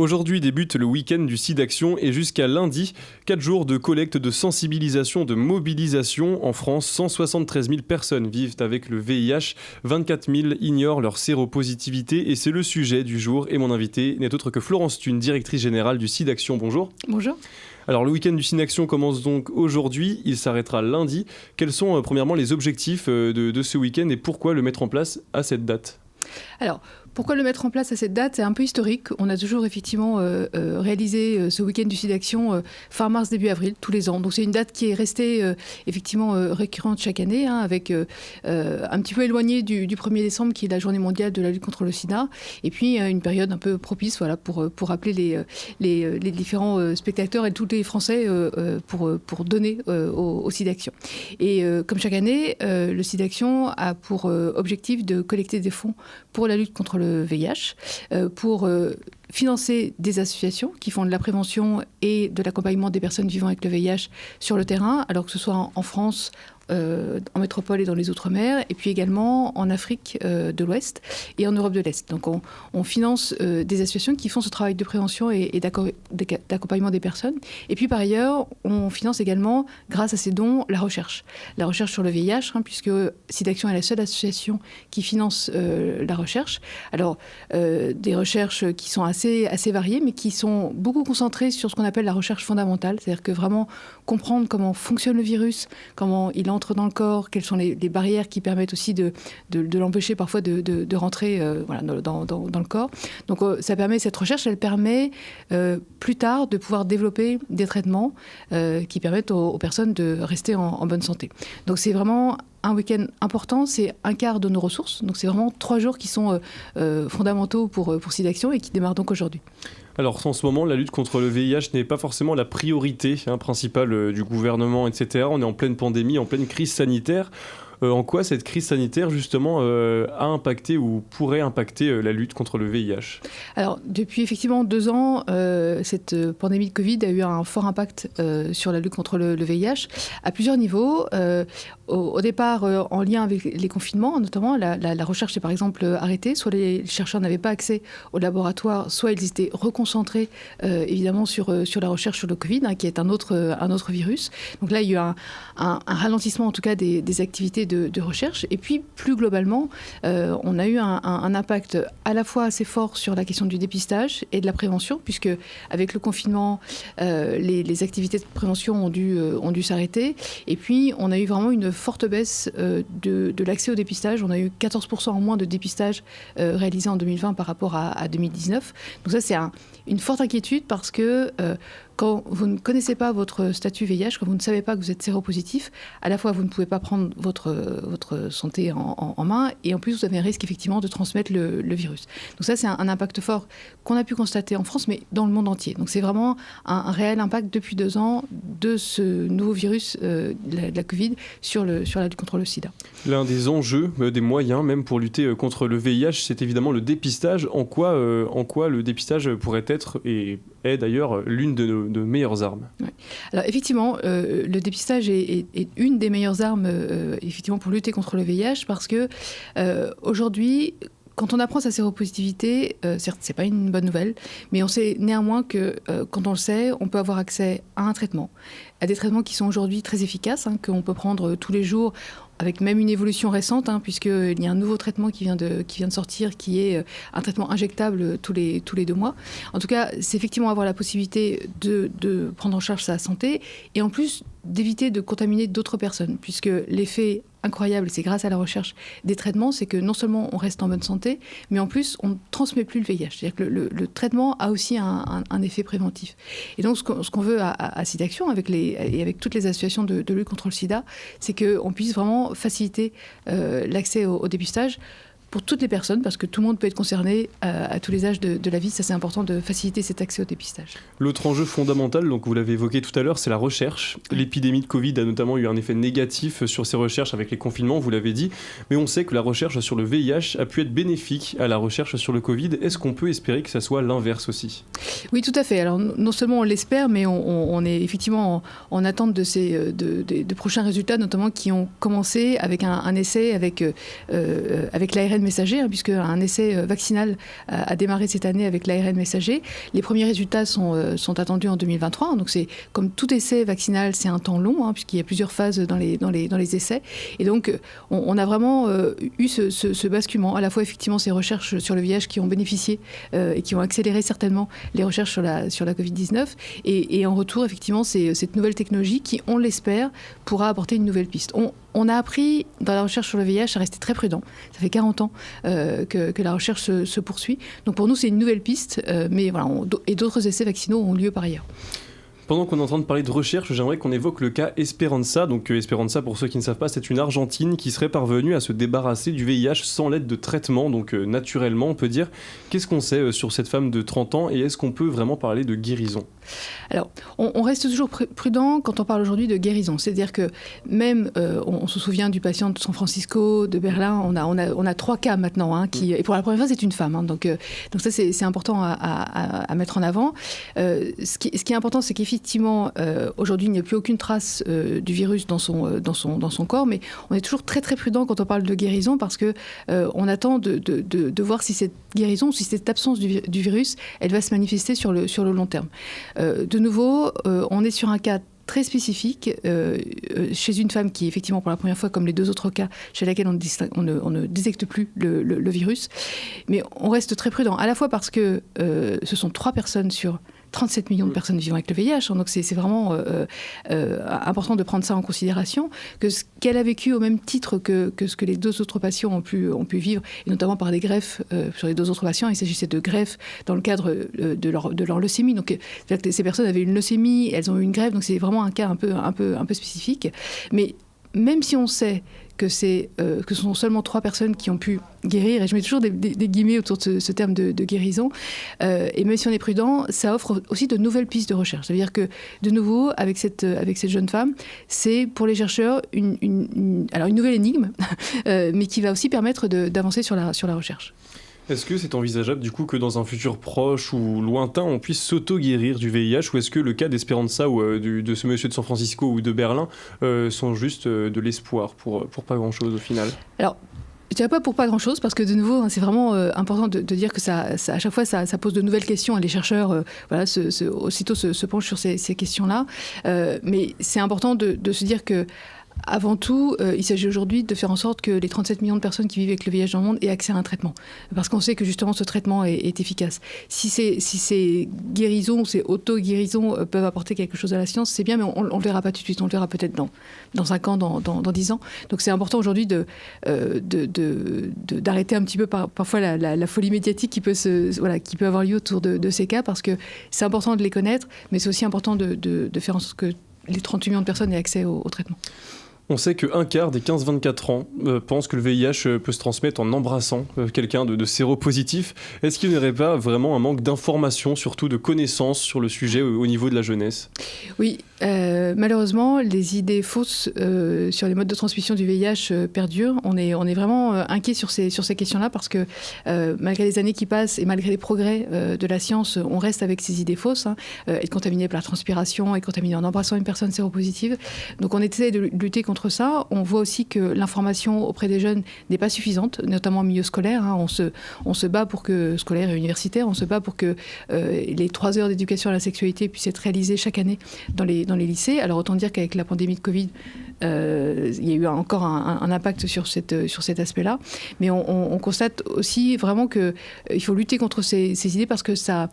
Aujourd'hui débute le week-end du SIDAction et jusqu'à lundi, 4 jours de collecte, de sensibilisation, de mobilisation. En France, 173 000 personnes vivent avec le VIH, 24 000 ignorent leur séropositivité et c'est le sujet du jour. Et mon invité n'est autre que Florence Thune, directrice générale du SIDAction. Bonjour. Bonjour. Alors le week-end du SIDAction commence donc aujourd'hui, il s'arrêtera lundi. Quels sont premièrement les objectifs de ce week-end et pourquoi le mettre en place à cette date ? Alors, pourquoi le mettre en place à cette date ? C'est un peu historique. On a toujours effectivement réalisé ce week-end du SIDAction fin mars, début avril, tous les ans. Donc c'est une date qui est restée effectivement récurrente chaque année, avec un petit peu éloignée du 1er décembre, qui est la journée mondiale de la lutte contre le sida. Et puis une période un peu propice pour rappeler les différents spectateurs et tous les Français pour donner au SIDAction. Et comme chaque année, le SIDAction a pour objectif de collecter des fonds pour la lutte contre le VIH, pour financer des associations qui font de la prévention et de l'accompagnement des personnes vivant avec le VIH sur le terrain, alors que ce soit en France, en métropole et dans les Outre-mer, et puis également en Afrique de l'Ouest et en Europe de l'Est. Donc on finance des associations qui font ce travail de prévention et d'accompagnement des personnes. Et puis par ailleurs, on finance également, grâce à ces dons, la recherche. La recherche sur le VIH, puisque SIDAction est la seule association qui finance la recherche. Alors, des recherches qui sont assez variées, mais qui sont beaucoup concentrées sur ce qu'on appelle la recherche fondamentale, c'est-à-dire que vraiment comprendre comment fonctionne le virus, comment il entre dans le corps, quelles sont les barrières qui permettent aussi de l'empêcher parfois de rentrer dans le corps. Donc ça permet, cette recherche, elle permet plus tard de pouvoir développer des traitements qui permettent aux personnes de rester en bonne santé. Donc c'est vraiment un week-end important, c'est un quart de nos ressources. Donc c'est vraiment 3 jours qui sont fondamentaux pour SIDAction et qui démarrent donc aujourd'hui. Alors en ce moment, la lutte contre le VIH n'est pas forcément la priorité principale du gouvernement, etc. On est en pleine pandémie, en pleine crise sanitaire. En quoi cette crise sanitaire, justement, a impacté ou pourrait impacter la lutte contre le VIH ? Alors, depuis effectivement 2 ans, cette pandémie de Covid a eu un fort impact sur la lutte contre le VIH à plusieurs niveaux. Au départ, en lien avec les confinements, notamment, la recherche est par exemple arrêtée. Soit les chercheurs n'avaient pas accès au laboratoire, soit ils étaient reconcentrés évidemment sur la recherche sur le Covid, qui est un autre virus. Donc là, il y a eu un ralentissement en tout cas des activités de recherche. Et puis, plus globalement, on a eu un impact à la fois assez fort sur la question du dépistage et de la prévention, puisque avec le confinement, les activités de prévention ont dû s'arrêter. Et puis, on a eu vraiment une forte baisse de l'accès au dépistage. On a eu 14% en moins de dépistage réalisés en 2020 par rapport à 2019. Donc ça, c'est une forte inquiétude parce que quand vous ne connaissez pas votre statut VIH, quand vous ne savez pas que vous êtes séropositif, à la fois vous ne pouvez pas prendre votre santé en main et en plus vous avez un risque effectivement de transmettre le virus. Donc ça, c'est un impact fort qu'on a pu constater en France, mais dans le monde entier. Donc c'est vraiment un réel impact depuis 2 ans de ce nouveau virus de la Covid sur la lutte contre le sida. L'un des enjeux, des moyens même pour lutter contre le VIH, c'est évidemment le dépistage. En quoi le dépistage pourrait être et est d'ailleurs l'une de nos meilleures armes. Ouais. Alors effectivement, le dépistage est une des meilleures armes effectivement pour lutter contre le VIH parce que aujourd'hui, quand on apprend sa séropositivité, certes, c'est pas une bonne nouvelle, mais on sait néanmoins que quand on le sait, on peut avoir accès à un traitement, à des traitements qui sont aujourd'hui très efficaces, qu'on peut prendre tous les jours, avec même une évolution récente, puisqu'il y a un nouveau traitement qui vient de sortir, qui est un traitement injectable tous les 2 mois. En tout cas, c'est effectivement avoir la possibilité de prendre en charge sa santé, et en plus d'éviter de contaminer d'autres personnes, puisque l'effet incroyable, c'est grâce à la recherche des traitements, c'est que non seulement on reste en bonne santé, mais en plus on ne transmet plus le VIH. C'est-à-dire que le traitement a aussi un effet préventif. Et donc ce qu'on veut à SIDAction, avec toutes les associations de lutte contre le sida, c'est qu'on puisse vraiment faciliter l'accès au dépistage pour toutes les personnes, parce que tout le monde peut être concerné à tous les âges de la vie. Ça, c'est important de faciliter cet accès au dépistage. L'autre enjeu fondamental, donc vous l'avez évoqué tout à l'heure, c'est la recherche. L'épidémie de Covid a notamment eu un effet négatif sur ces recherches avec les confinements, vous l'avez dit, mais on sait que la recherche sur le VIH a pu être bénéfique à la recherche sur le Covid. Est-ce qu'on peut espérer que ça soit l'inverse aussi ? Oui, tout à fait. Alors, non seulement on l'espère, mais on est effectivement en attente de prochains résultats, notamment qui ont commencé avec un essai avec l'ARN l'ARN messager, puisque un essai vaccinal a démarré cette année avec l'ARN messager. Les premiers résultats sont attendus en 2023. Donc c'est comme tout essai vaccinal, c'est un temps long, puisqu'il y a plusieurs phases dans les essais. Et donc on a vraiment eu ce basculement, à la fois effectivement ces recherches sur le VIH qui ont bénéficié et qui ont accéléré certainement les recherches sur la Covid-19, et en retour effectivement cette nouvelle technologie qui, on l'espère, pourra apporter une nouvelle piste. On a appris dans la recherche sur le VIH à rester très prudent. Ça fait 40 ans que la recherche se poursuit. Donc pour nous, c'est une nouvelle piste, mais voilà, et d'autres essais vaccinaux ont lieu par ailleurs. Pendant qu'on est en train de parler de recherche, j'aimerais qu'on évoque le cas Esperanza. Donc Esperanza, pour ceux qui ne savent pas, c'est une Argentine qui serait parvenue à se débarrasser du VIH sans l'aide de traitement, donc naturellement on peut dire. Qu'est-ce qu'on sait sur cette femme de 30 ans et est-ce qu'on peut vraiment parler de guérison ? Alors, on reste toujours prudent quand on parle aujourd'hui de guérison. C'est-à-dire que même, on se souvient du patient de San Francisco, de Berlin, on a 3 cas maintenant, et pour la première fois, c'est une femme. Donc ça, c'est important à mettre en avant. Ce qui est important, c'est qu'effectivement, aujourd'hui, il n'y a plus aucune trace du virus dans son corps, mais on est toujours très, très prudent quand on parle de guérison parce que on attend de voir si cette guérison, si cette absence du virus, elle va se manifester sur le long terme. De nouveau, on est sur un cas très spécifique chez une femme qui, effectivement, pour la première fois, comme les 2 autres cas, chez laquelle on ne détecte plus le virus. Mais on reste très prudent, à la fois parce que ce sont 3 personnes sur 37 millions de personnes vivant avec le VIH, donc c'est vraiment important de prendre ça en considération, que ce qu'elle a vécu au même titre que ce que les 2 autres patients ont pu vivre, et notamment par des greffes sur les 2 autres patients. Il s'agissait de greffes dans le cadre de leur leucémie. Donc ces personnes avaient une leucémie, elles ont eu une greffe, donc c'est vraiment un cas un peu spécifique. Mais même si on sait que ce sont seulement 3 personnes qui ont pu guérir, et je mets toujours des guillemets autour de ce terme de guérison, et même si on est prudent, ça offre aussi de nouvelles pistes de recherche. Ça veut dire que, de nouveau, avec cette jeune femme, c'est pour les chercheurs une nouvelle énigme, mais qui va aussi permettre d'avancer sur la recherche. Est-ce que c'est envisageable du coup que dans un futur proche ou lointain on puisse s'auto-guérir du VIH, ou est-ce que le cas d'Esperanza ou de ce monsieur de San Francisco ou de Berlin sont juste de l'espoir pour pas grand-chose au final ? Alors, je ne dirais pas pour pas grand-chose, parce que de nouveau, c'est vraiment important de dire que ça, à chaque fois, ça pose de nouvelles questions. Et les chercheurs, aussitôt se penchent sur ces questions-là. Mais c'est important de se dire que, avant tout, il s'agit aujourd'hui de faire en sorte que les 37 millions de personnes qui vivent avec le VIH dans le monde aient accès à un traitement. Parce qu'on sait que justement ce traitement est efficace. Si ces guérisons ou ces auto-guérisons peuvent apporter quelque chose à la science, c'est bien, mais on ne le verra pas tout de suite. On le verra peut-être dans 5 ans, dans 10 ans. Donc c'est important aujourd'hui d'arrêter un petit peu parfois la folie médiatique qui peut avoir lieu autour de ces cas, parce que c'est important de les connaître, mais c'est aussi important de faire en sorte que les 38 millions de personnes aient accès au traitement. On sait qu'un quart des 15-24 ans pensent que le VIH peut se transmettre en embrassant quelqu'un de séropositif. Est-ce qu'il n'y aurait pas vraiment un manque d'information, surtout de connaissances sur le sujet au niveau de la jeunesse ? Oui, malheureusement, les idées fausses sur les modes de transmission du VIH perdurent. On est vraiment inquiet sur ces questions-là, parce que malgré les années qui passent et malgré les progrès de la science, on reste avec ces idées fausses. Être contaminé par la transpiration, être contaminé en embrassant une personne séropositive. Donc on essaie de lutter contre ça. On voit aussi que l'information auprès des jeunes n'est pas suffisante, notamment en milieu scolaire. On se bat pour que, scolaire et universitaire, on se bat pour que les 3 heures d'éducation à la sexualité puissent être réalisées chaque année dans les lycées. Alors autant dire qu'avec la pandémie de Covid, il y a eu encore un impact sur cet aspect-là. Mais on constate aussi vraiment qu'il faut lutter contre ces idées, parce que ça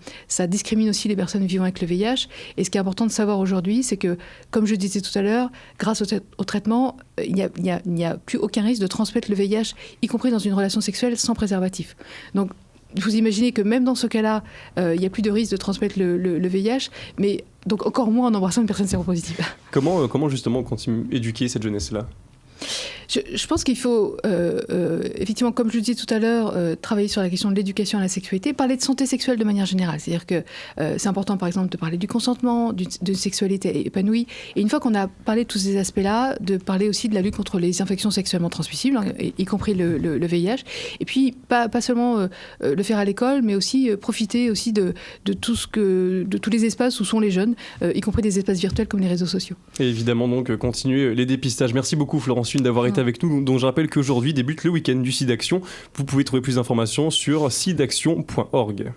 discrimine aussi les personnes vivant avec le VIH. Et ce qui est important de savoir aujourd'hui, c'est que, comme je disais tout à l'heure, grâce au traitement, il n'y a plus aucun risque de transmettre le VIH, y compris dans une relation sexuelle sans préservatif. Donc, vous imaginez que même dans ce cas-là, il n'y a plus de risque de transmettre le VIH, mais donc encore moins en embrassant une personne séropositive. Comment justement on continue d'éduquer cette jeunesse-là ? Je pense qu'il faut, effectivement, comme je le disais tout à l'heure, travailler sur la question de l'éducation à la sexualité, parler de santé sexuelle de manière générale. C'est-à-dire que c'est important, par exemple, de parler du consentement, d'une sexualité épanouie. Et une fois qu'on a parlé de tous ces aspects-là, de parler aussi de la lutte contre les infections sexuellement transmissibles, y compris le VIH. Et puis, pas seulement le faire à l'école, mais aussi profiter aussi de tous les espaces où sont les jeunes, y compris des espaces virtuels comme les réseaux sociaux. Et évidemment, donc, continuer les dépistages. Merci beaucoup, Florence Huyn, d'avoir été êtes avec nous. Donc je rappelle qu'aujourd'hui débute le week-end du SIDAction. Vous pouvez trouver plus d'informations sur sidaction.org.